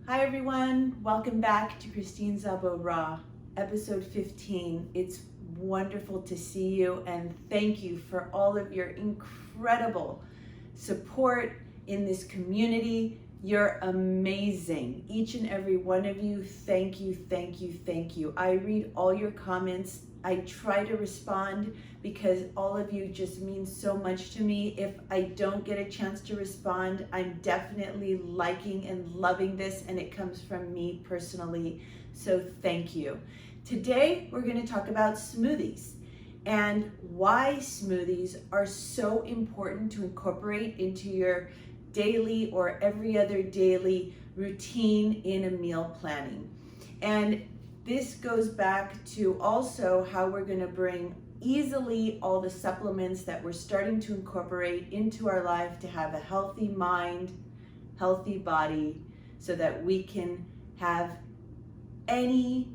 Hi everyone, welcome back to Kristine's Elbow Raw, episode 15. It's wonderful to see you and thank you for all of your incredible support in this community. You're amazing. Each and every one of you, thank you, thank you, thank you. I read all your comments. I try to respond because all of you just mean so much to me. If I don't get a chance to respond, I'm definitely liking and loving this, and it comes from me personally. So thank you. Today, we're going to talk about smoothies and why smoothies are so important to incorporate into your daily or every other daily routine in a meal planning. And this goes back to also how we're going to bring easily all the supplements that we're starting to incorporate into our life to have a healthy mind, healthy body, so that we can have any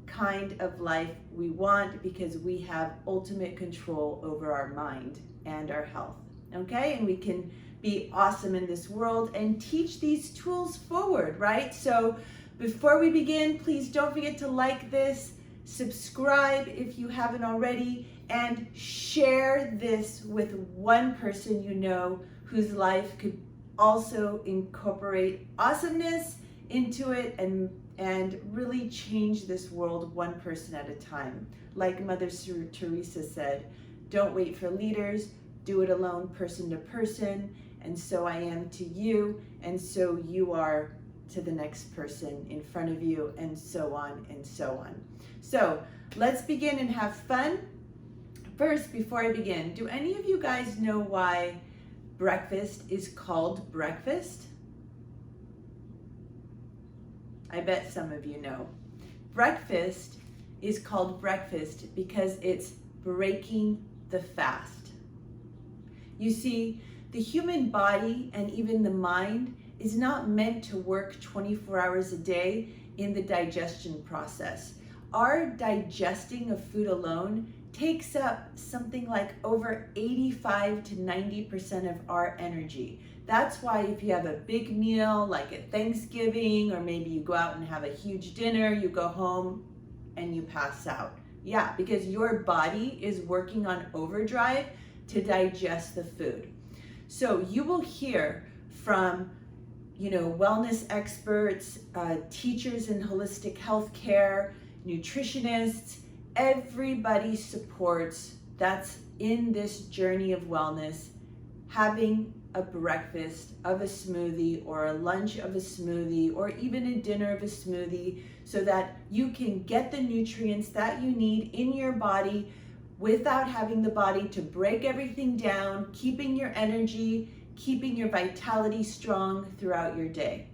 kind of life we want because we have ultimate control over our mind and our health. Okay? And we can be awesome in this world and teach these tools forward, right? So before we begin, please don't forget to like this, subscribe if you haven't already, and share this with one person you know whose life could also incorporate awesomeness into it and really change this world one person at a time. Like Mother Teresa said, don't wait for leaders, do it alone, person to person. And so I am to you, and so you are to the next person in front of you, and so on and so on. So let's begin and have fun. First, before I begin, do any of you guys know why breakfast is called breakfast? I bet some of you know. Breakfast is called breakfast because it's breaking the fast. You see, the human body and even the mind is not meant to work 24 hours a day in the digestion process. Our digesting of food alone takes up something like over 85 to 90% of our energy. That's why if you have a big meal like at Thanksgiving, or maybe you go out and have a huge dinner, you go home and you pass out. Yeah, because your body is working on overdrive to digest the food. So you will hear from wellness experts, teachers in holistic health care, nutritionists, everybody supports that's in this journey of wellness, having a breakfast of a smoothie or a lunch of a smoothie or even a dinner of a smoothie so that you can get the nutrients that you need in your body without having the body to break everything down, keeping your energy, keeping your vitality strong throughout your day.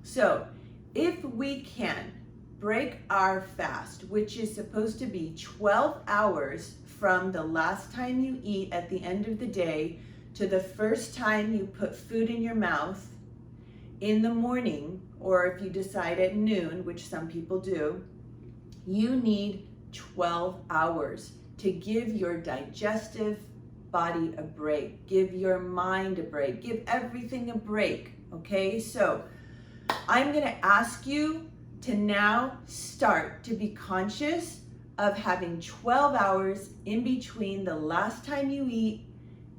So if we can break our fast, which is supposed to be 12 hours from the last time you eat at the end of the day to the first time you put food in your mouth in the morning, or if you decide at noon, which some people do, you need 12 hours to give your digestive body a break, give your mind a break, give everything a break, okay? So I'm gonna ask you to now start to be conscious of having 12 hours in between the last time you eat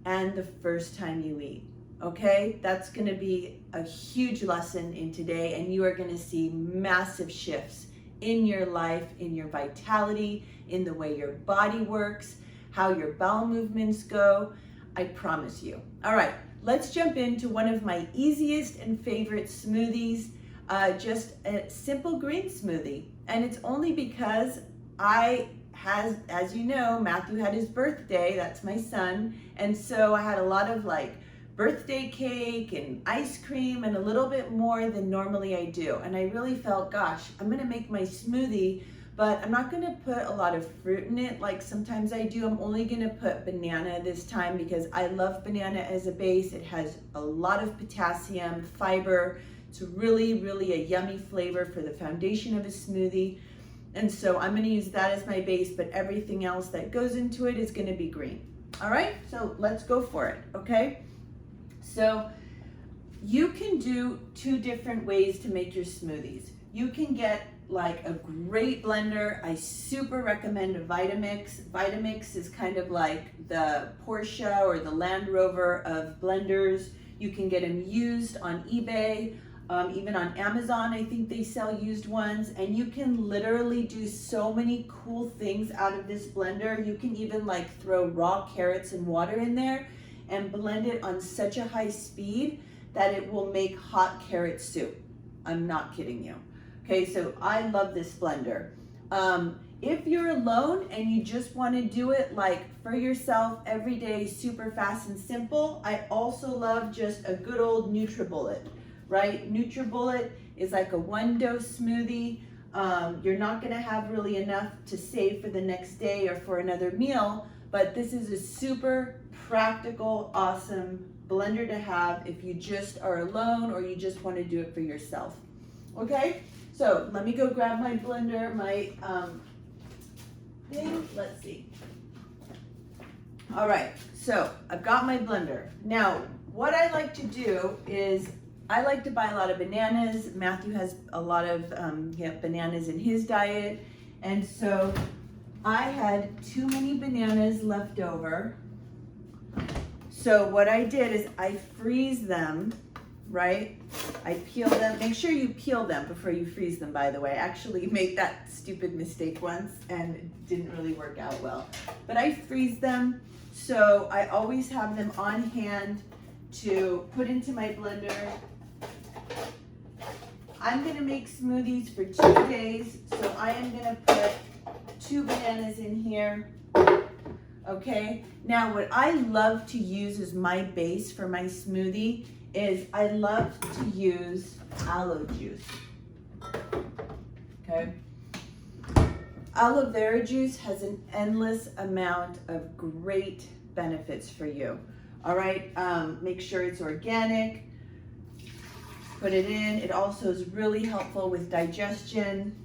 and the first time you eat, okay? That's gonna be a huge lesson in today, and you are gonna see massive shifts in your life, in your vitality, in the way your body works, how your bowel movements go. I promise you. All right, let's jump into one of my easiest and favorite smoothies, just a simple green smoothie. And it's only because as you know, Matthew had his birthday, that's my son. And so I had a lot of birthday cake and ice cream and a little bit more than normally I do. And I really felt, gosh, I'm gonna make my smoothie, but I'm not gonna put a lot of fruit in it like sometimes I do. I'm only gonna put banana this time because I love banana as a base. It has a lot of potassium, fiber. It's really, really a yummy flavor for the foundation of a smoothie. And so I'm gonna use that as my base, but everything else that goes into it is gonna be green. All right, so let's go for it, okay? So you can do two different ways to make your smoothies. You can get like a great blender. I super recommend a Vitamix. Vitamix is kind of like the Porsche or the Land Rover of blenders. You can get them used on eBay, even on Amazon. I think they sell used ones, and you can literally do so many cool things out of this blender. You can even like throw raw carrots and water in there and blend it on such a high speed that it will make hot carrot soup. I'm not kidding you. Okay, so I love this blender. If you're alone and you just want to do it like for yourself every day, super fast and simple, I also love just a good old NutriBullet, right? NutriBullet is like a 1-dose smoothie. You're not going to have really enough to save for the next day or for another meal, but this is a super practical, awesome blender to have if you just are alone or you just want to do it for yourself. Okay, so let me go grab my blender, my thing. Let's see. All right, so I've got my blender. Now, what I like to do is I like to buy a lot of bananas. Matthew has a lot of bananas in his diet, and so I had too many bananas left over. So what I did is I freeze them, right? I peel them. Make sure you peel them before you freeze them, by the way. I actually made that stupid mistake once and it didn't really work out well. But I freeze them, so I always have them on hand to put into my blender. I'm gonna make smoothies for 2 days, so I am gonna put 2 bananas in here. Okay, now what I love to use as my base for my smoothie is I love to use aloe juice. Okay, aloe vera juice has an endless amount of great benefits for you. All right, make sure it's organic. Put it in. It also is really helpful with digestion.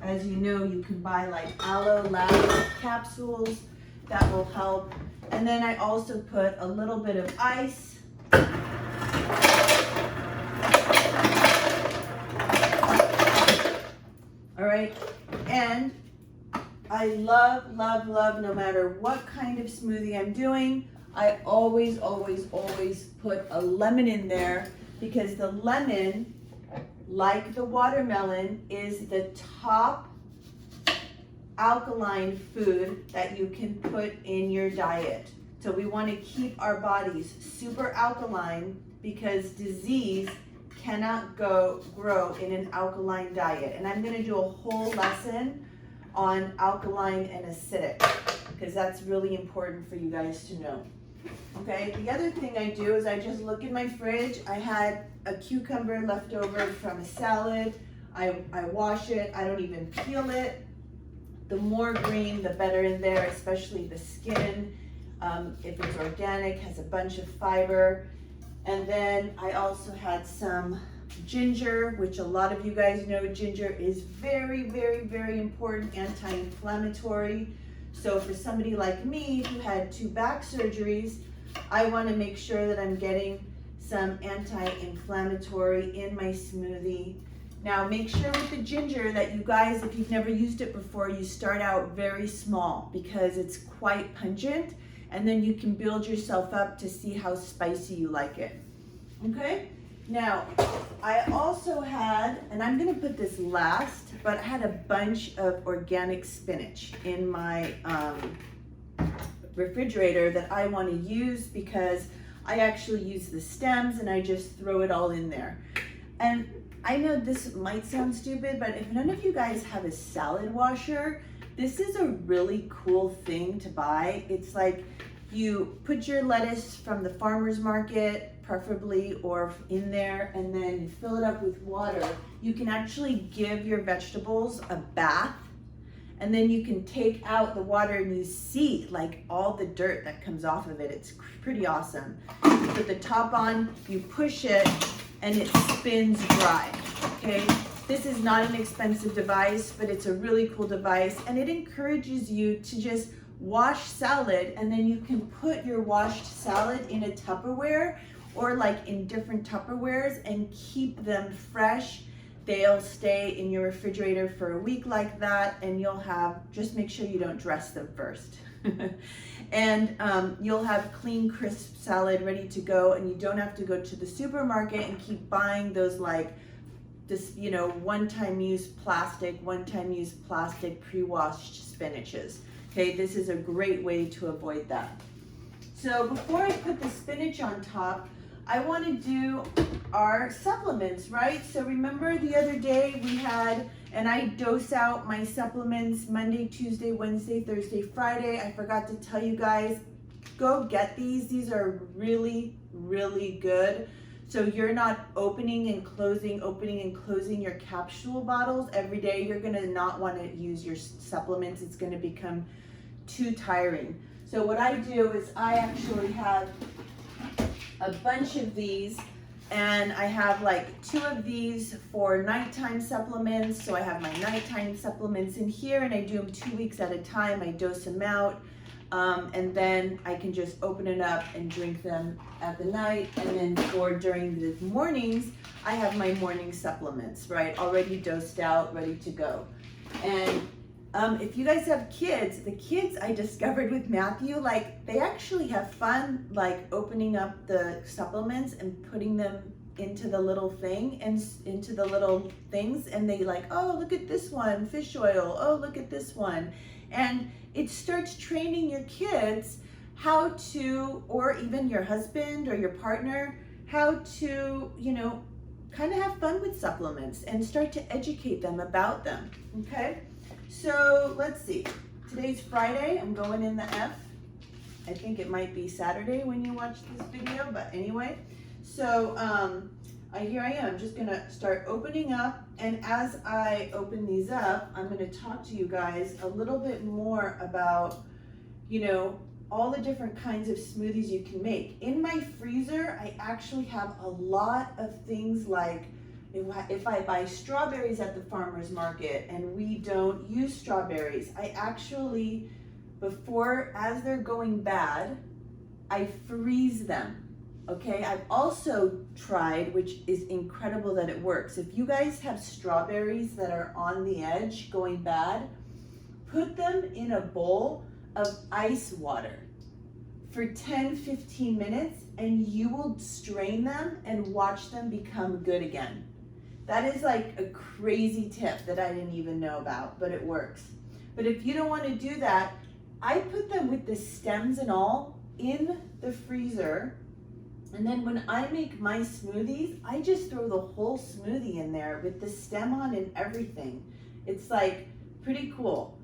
As you know, you can buy like aloe lavender capsules that will help. And then I also put a little bit of ice. All right, and I love, love, love, no matter what kind of smoothie I'm doing, I always, always, always put a lemon in there, because the lemon, like the watermelon, is the top alkaline food that you can put in your diet. So we want to keep our bodies super alkaline, because disease cannot grow in an alkaline diet. And I'm going to do a whole lesson on alkaline and acidic, because that's really important for you guys to know. Okay, the other thing I do is I just look in my fridge. I had a cucumber left over from a salad. I wash it. I don't even peel it. The more green, the better in there, especially the skin. If it's organic, has a bunch of fiber. And then I also had some ginger, which a lot of you guys know ginger is very, very, very important anti-inflammatory. So for somebody like me who had 2 back surgeries, I want to make sure that I'm getting some anti-inflammatory in my smoothie. Now make sure with the ginger that you guys, if you've never used it before, you start out very small, because it's quite pungent, and then you can build yourself up to see how spicy you like it. Okay, now I also had, and I'm going to put this last, but I had a bunch of organic spinach in my refrigerator that I want to use, because I actually use the stems and I just throw it all in there. And I know this might sound stupid, but if none of you guys have a salad washer, this is a really cool thing to buy. It's like you put your lettuce from the farmer's market, preferably, or in there, and then you fill it up with water. You can actually give your vegetables a bath, and then you can take out the water and you see like all the dirt that comes off of it. It's pretty awesome. You put the top on, you push it, and it spins dry. Okay, this is not an expensive device, but it's a really cool device, and it encourages you to just wash salad, and then you can put your washed salad in a Tupperware, or like in different Tupperwares and keep them fresh. They'll stay in your refrigerator for a week like that, and you'll have, just make sure you don't dress them first. And you'll have clean, crisp salad ready to go, and you don't have to go to the supermarket and keep buying those like this, you know, one-time use plastic pre-washed spinaches. Okay, this is a great way to avoid that. So before I put the spinach on top, I want to do our supplements, right? So remember the other day we had, and I dose out my supplements Monday, Tuesday, Wednesday, Thursday, Friday. I forgot to tell you guys, go get these. These are really, really good. So you're not opening and closing your capsule bottles every day. You're gonna not want to use your supplements. It's gonna become too tiring. So what I do is I actually have a bunch of these, and I have like 2 of these for nighttime supplements. So I have my nighttime supplements in here, and I do them 2 weeks at a time. I dose them out, and then I can just open it up and drink them at the night. And then for during the mornings, I have my morning supplements, right? Already dosed out, ready to go. And if you guys have kids, the kids I discovered with Matthew, like they actually have fun, like opening up the supplements and putting them into the little thing and into the little things, and they like, oh, look at this one, fish oil. Oh, look at this one. And it starts training your kids how to, or even your husband or your partner, how to, you know, kind of have fun with supplements and start to educate them about them, okay? So let's see, today's Friday, I'm going in the F. I think it might be Saturday when you watch this video, but anyway. So here I am, just gonna start opening up, and as I open these up, I'm gonna talk to you guys a little bit more about, you know, all the different kinds of smoothies you can make. In my freezer, I actually have a lot of things like, if I buy strawberries at the farmer's market and we don't use strawberries, I actually, as they're going bad, I freeze them, okay? I've also tried, which is incredible that it works. If you guys have strawberries that are on the edge going bad, put them in a bowl of ice water for 10-15 minutes, and you will strain them and watch them become good again. That is like a crazy tip that I didn't even know about, but it works. But if you don't want to do that, I put them with the stems and all in the freezer. And then when I make my smoothies, I just throw the whole smoothie in there with the stem on and everything. It's like pretty cool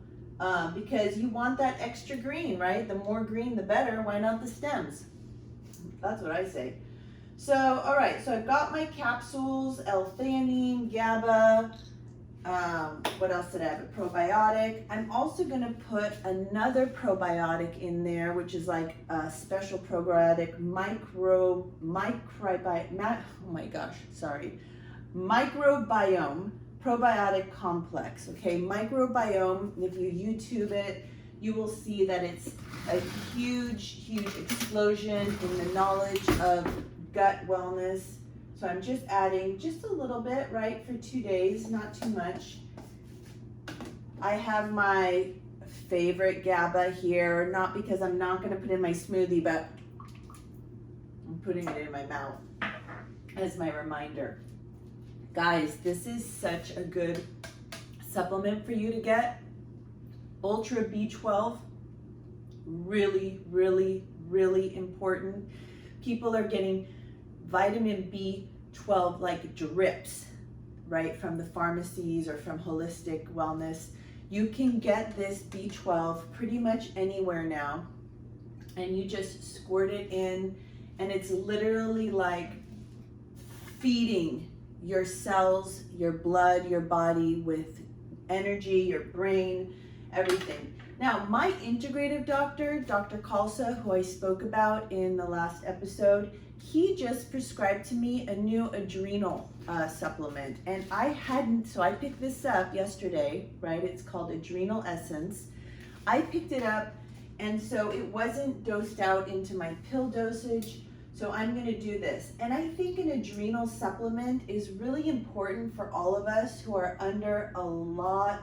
because you want that extra green, right? The more green, the better. Why not the stems? That's what I say. So, all right, so I've got my capsules, L-theanine, GABA, what else did I have? A probiotic. I'm also gonna put another probiotic in there, which is like a special probiotic, microbiome probiotic complex, okay? Microbiome, if you YouTube it, you will see that it's a huge, huge explosion in the knowledge of gut wellness. So I'm just adding just a little bit, right, for 2 days, not too much. I have my favorite GABA here, not because I'm not gonna put in my smoothie, but I'm putting it in my mouth as my reminder. Guys, this is such a good supplement for you to get. Ultra B12, really, really, really important. People are getting vitamin B12 like drips, right, from the pharmacies or from Holistic Wellness. You can get this B12 pretty much anywhere now, and you just squirt it in, and it's literally like feeding your cells, your blood, your body with energy, your brain, everything. Now, my integrative doctor, Dr. Khalsa, who I spoke about in the last episode, he just prescribed to me a new adrenal supplement, and I hadn't, so I picked this up yesterday, right? It's called Adrenal Essence. I picked it up, and so it wasn't dosed out into my pill dosage, So I'm going to do this. And I think an adrenal supplement is really important for all of us who are under a lot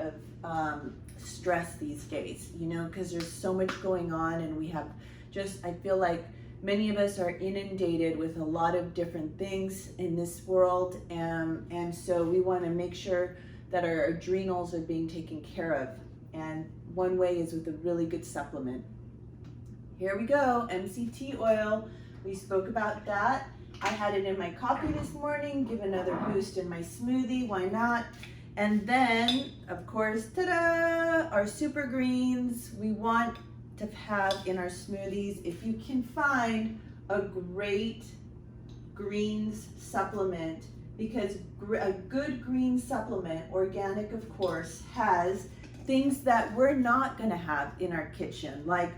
of stress these days, you know, because there's so much going on, and we have just, I feel like many of us are inundated with a lot of different things in this world. And so we want to make sure that our adrenals are being taken care of. And one way is with a really good supplement. Here we go, MCT oil. We spoke about that. I had it in my coffee this morning, give another boost in my smoothie, why not? And then, of course, ta-da, our super greens. We want to have in our smoothies, if you can find a great greens supplement, because a good green supplement, organic of course, has things that we're not gonna have in our kitchen, like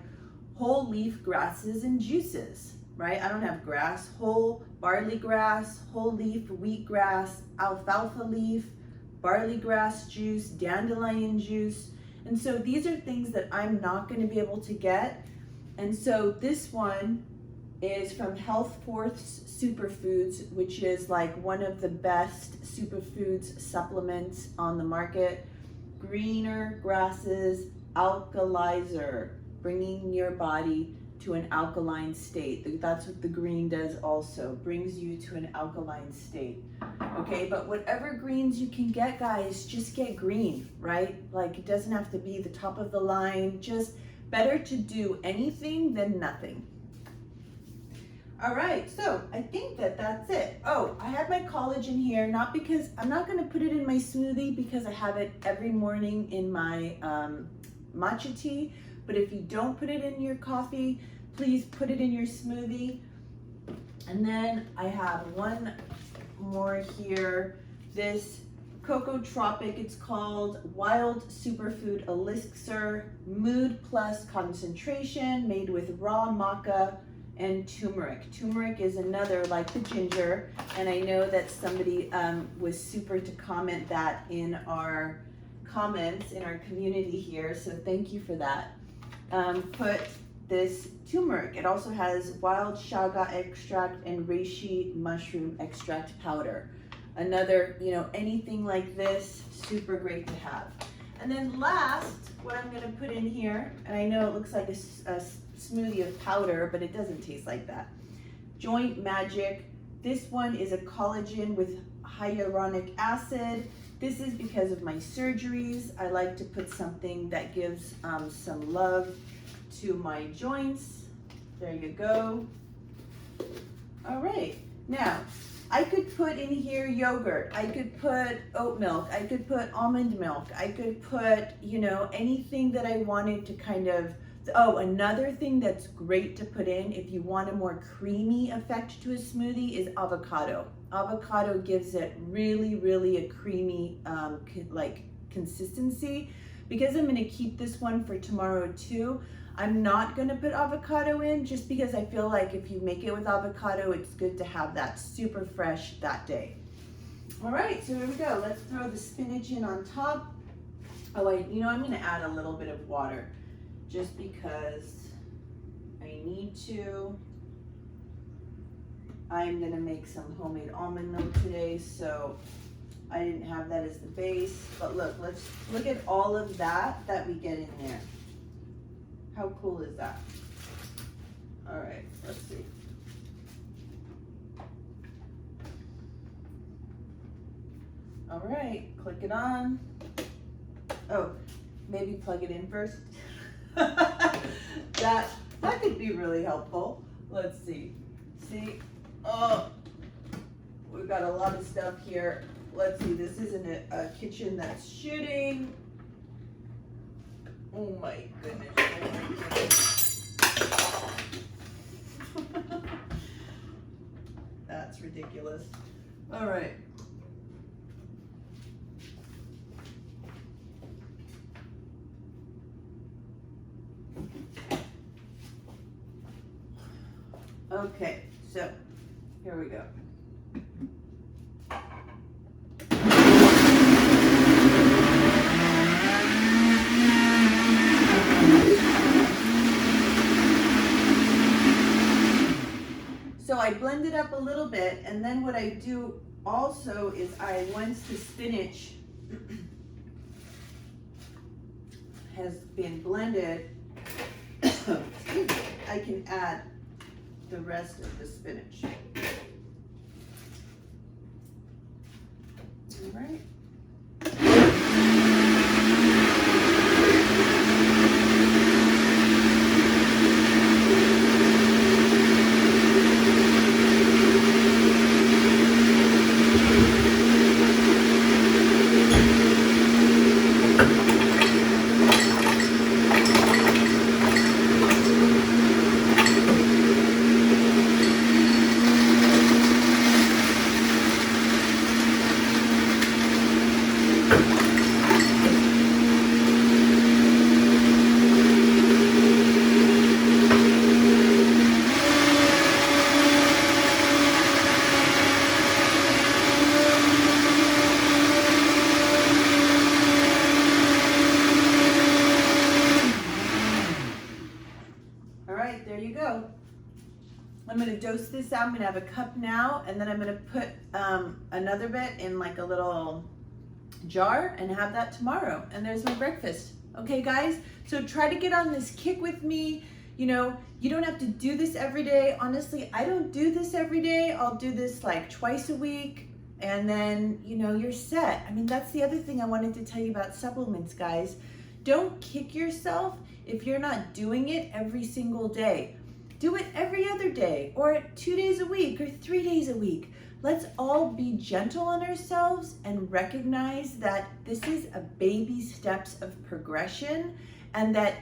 whole leaf grasses and juices, right? I don't have grass, whole barley grass, whole leaf wheatgrass, alfalfa leaf, barley grass juice, dandelion juice. And so these are things that I'm not going to be able to get. And so this one is from Health Force Superfoods, which is like one of the best superfoods supplements on the market. Greener grasses alkalizer, bringing your body to an alkaline state. That's what the green does also, brings you to an alkaline state. Okay, but whatever greens you can get, guys, just get green, right? Like, it doesn't have to be the top of the line, just better to do anything than nothing. All right, so I think that that's it. Oh, I have my collagen here, not because, I'm not gonna put it in my smoothie because I have it every morning in my matcha tea, but if you don't put it in your coffee, please put it in your smoothie. And then I have one more here, this Cocoa Tropic, it's called Wild Superfood Elixir Mood Plus Concentration, made with raw maca and turmeric. Turmeric is another, like the ginger, and I know that somebody was super to comment that in our comments in our community here, so thank you for that. Put this turmeric. It also has wild chaga extract and reishi mushroom extract powder. Another, you know, anything like this, super great to have. And then last, what I'm gonna put in here, and I know it looks like a smoothie of powder, but it doesn't taste like that. Joint Magic. This one is a collagen with hyaluronic acid. This is because of my surgeries. I like to put something that gives some love to my joints. There you go. All right, now I could put in here yogurt, I could put oat milk, I could put almond milk, I could put, you know, anything that I wanted to kind of, oh, another thing that's great to put in if you want a more creamy effect to a smoothie is avocado. Avocado gives it really a creamy like consistency. Because I'm gonna keep this one for tomorrow too, I'm not gonna put avocado in just because I feel like if you make it with avocado, it's good to have that super fresh that day. All right, so here we go. Let's throw the spinach in on top. Oh, you know, I'm gonna add a little bit of water just because I need to. I'm gonna make some homemade almond milk today, so I didn't have that as the base. But look, let's look at all of that we get in there. How cool is that? All right, let's see. All right, click it on. Oh, maybe plug it in first. that could be really helpful. Let's see. See, oh, we've got a lot of stuff here. Let's see, this isn't a kitchen that's shooting. Oh my goodness. That's ridiculous. All right. Okay, so here we go. blend it up a little bit, and then what I do also is once the spinach has been blended, I can add the rest of the spinach. All right. There you go. I'm going to dose this out. I'm going to have a cup now, and then I'm going to put another bit in like a little jar and have that tomorrow. And there's my breakfast. Okay, guys? So try to get on this kick with me. You know, you don't have to do this every day. Honestly, I don't do this every day. I'll do this like twice a week, and then, you know, you're set. I mean, that's the other thing I wanted to tell you about supplements, guys. Don't kick yourself if you're not doing it every single day. Do it every other day, or 2 days a week, or 3 days a week. Let's all be gentle on ourselves and recognize that this is a baby steps of progression, and that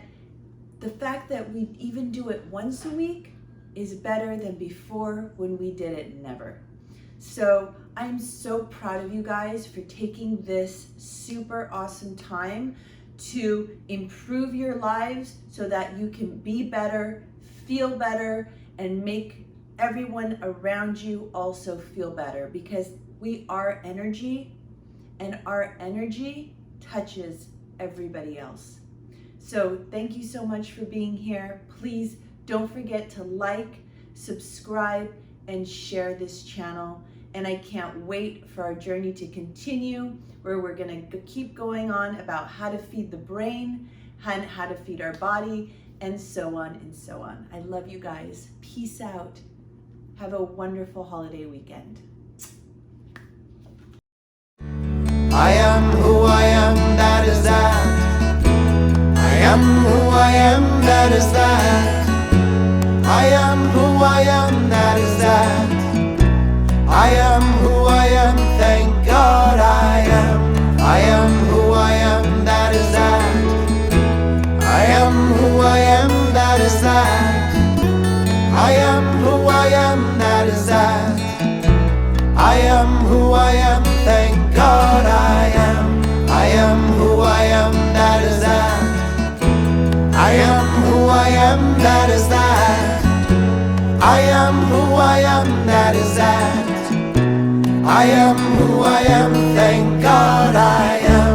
the fact that we even do it once a week is better than before when we did it never. So I'm so proud of you guys for taking this super awesome time to improve your lives so that you can be better, feel better, and make everyone around you also feel better, because we are energy, and our energy touches everybody else. So thank you so much for being here. Please don't forget to like, subscribe, and share this channel. And I can't wait for our journey to continue, where we're gonna keep going on about how to feed the brain, and how to feed our body, and so on and so on. I love you guys. Peace out. Have a wonderful holiday weekend. I am who I am, that is that. I am who I am, that is that. I am who I am, that is that. I am who I am, thank God I am. I am who I am, that is that. I am who I am, that is that. I am who I am, that is that. I am who I am, thank God I am. I am who I am, that is that. I am who I am, that is that. I am who I am, that is that. I am who I am, thank God I am.